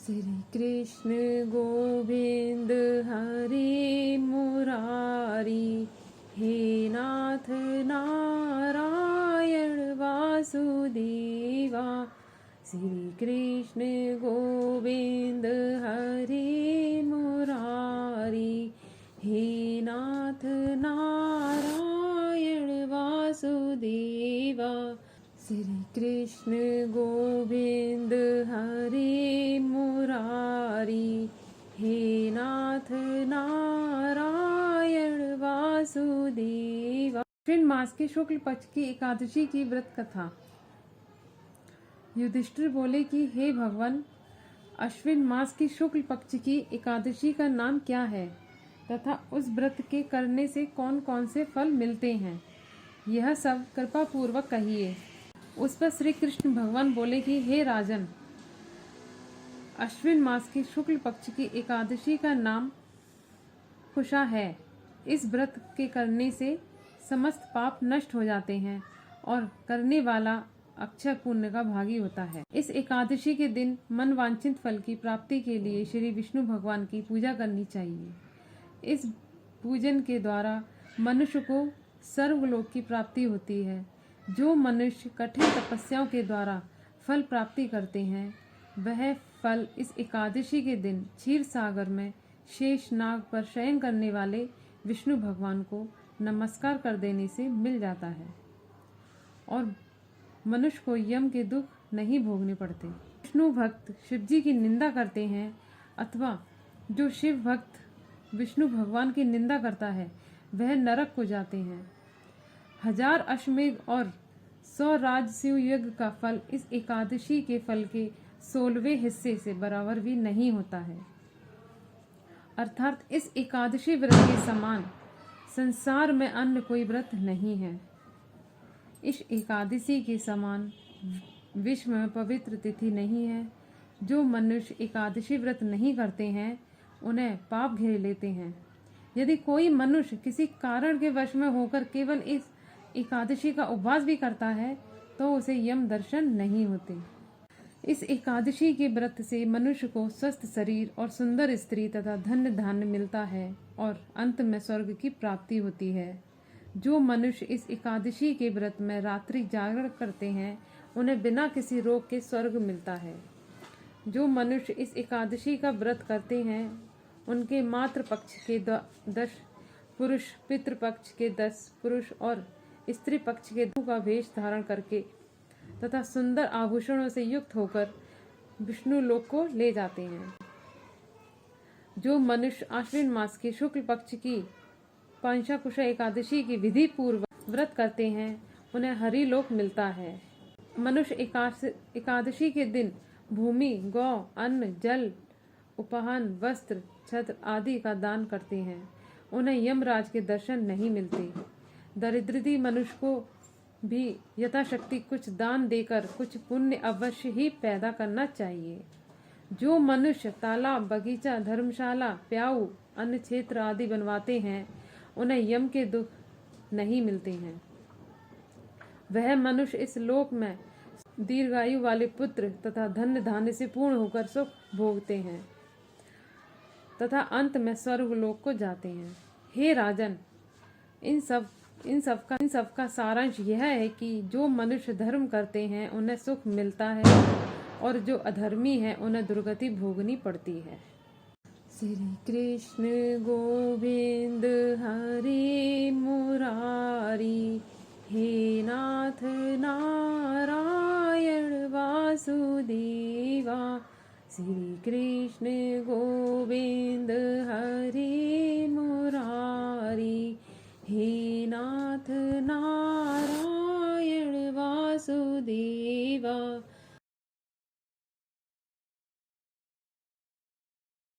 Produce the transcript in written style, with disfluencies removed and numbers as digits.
श्री कृष्ण गोविंद हरि मुरारी, हे नाथ नारायण वासुदेवा। श्री कृष्ण गोविंद हरि मुरारी, हे नाथ नारायण वासुदेवा। श्री कृष्ण गोविंद हरि मुरारी, हे नाथ नारायण वासुदेवा। अश्विन मास के शुक्ल पक्ष की एकादशी की व्रत कथा। युधिष्ठिर बोले कि हे भगवान, अश्विन मास की शुक्ल पक्ष की एकादशी का नाम क्या है तथा उस व्रत के करने से कौन कौन से फल मिलते हैं, यह सब कृपा पूर्वक कहिए। उस पर श्री कृष्ण भगवान बोले कि हे राजन, अश्विन मास की शुक्ल पक्ष की एकादशी का नाम कुशा है। इस व्रत के करने से समस्त पाप नष्ट हो जाते हैं और करने वाला अक्षय पुण्य का भागी होता है। इस एकादशी के दिन मन वांछित फल की प्राप्ति के लिए श्री विष्णु भगवान की पूजा करनी चाहिए। इस पूजन के द्वारा मनुष्य को सर्वलोक की प्राप्ति होती है। जो मनुष्य कठिन तपस्याओं के द्वारा फल प्राप्ति करते हैं, वह फल इस एकादशी के दिन क्षीर सागर में शेष नाग पर शयन करने वाले विष्णु भगवान को नमस्कार कर देने से मिल जाता है और मनुष्य को यम के दुख नहीं भोगने पड़ते। विष्णु भक्त शिव जी की निंदा करते हैं अथवा जो शिव भक्त विष्णु भगवान की निंदा करता है, वह नरक को जाते हैं। 1000 अश्वमेध और 100 राजसूय यज्ञ का फल इस एकादशी के फल के 16वें हिस्से से बराबर भी नहीं होता है। अर्थात इस एकादशी व्रत के समान संसार में अन्य कोई व्रत नहीं है। इस एकादशी के समान विश्व में पवित्र तिथि नहीं है। जो मनुष्य एकादशी व्रत नहीं करते हैं, उन्हें पाप घेर लेते हैं। यदि कोई मनुष्य किसी कारण के वश में होकर केवल इस एकादशी का उपवास भी करता है, तो उसे यम दर्शन नहीं होते। इस एकादशी के व्रत से मनुष्य को स्वस्थ शरीर और सुंदर स्त्री तथा धन्य धान्य मिलता है और अंत में स्वर्ग की प्राप्ति होती है। जो मनुष्य इस एकादशी के व्रत में रात्रि जागरण करते हैं, उन्हें बिना किसी रोग के स्वर्ग मिलता है। जो मनुष्य इस एकादशी का व्रत करते हैं, उनके मातृ पक्ष के 10 पुरुष, पितृ पक्ष के 10 पुरुष और स्त्री पक्ष के 2 का वेश धारण करके तथा सुंदर आभूषणों से युक्त होकर विष्णु लोक को ले जाते हैं। जो मनुष्य आश्विन मास के शुक्ल पक्ष की पांचाकुशा एकादशी की विधि पूर्वक व्रत करते हैं, उन्हें हरि लोक मिलता है। मनुष्य एकादशी के दिन भूमि, गौ, अन्न, जल, उपहान, वस्त्र, छत्र आदि का दान करते हैं। उन्हें यमराज के दर्शन नहीं मिलते। दरिद्री मनुष्य को भी यथाशक्ति कुछ दान देकर कुछ पुण्य अवश्य ही पैदा करना चाहिए। जो मनुष्य तालाब, बगीचा, धर्मशाला, प्याऊ, अन्न क्षेत्र आदि बनवाते हैं, उन्हें यम के दुख नहीं मिलते हैं। वह मनुष्य इस लोक में दीर्घायु वाले पुत्र तथा धन्य धान्य से पूर्ण होकर सुख भोगते हैं तथा अंत में स्वर्ग लोक को जाते हैं। हे राजन, इन सब का सारांश यह है कि जो मनुष्य धर्म करते हैं, उन्हें सुख मिलता है और जो अधर्मी हैं, उन्हें दुर्गति भोगनी पड़ती है। श्री कृष्ण गोविंद हरि मुरारी, हे नाथ नारायण वासुदेवा। श्री कृष्ण गोविंद हरि मुरारी, हे नाथ नारायण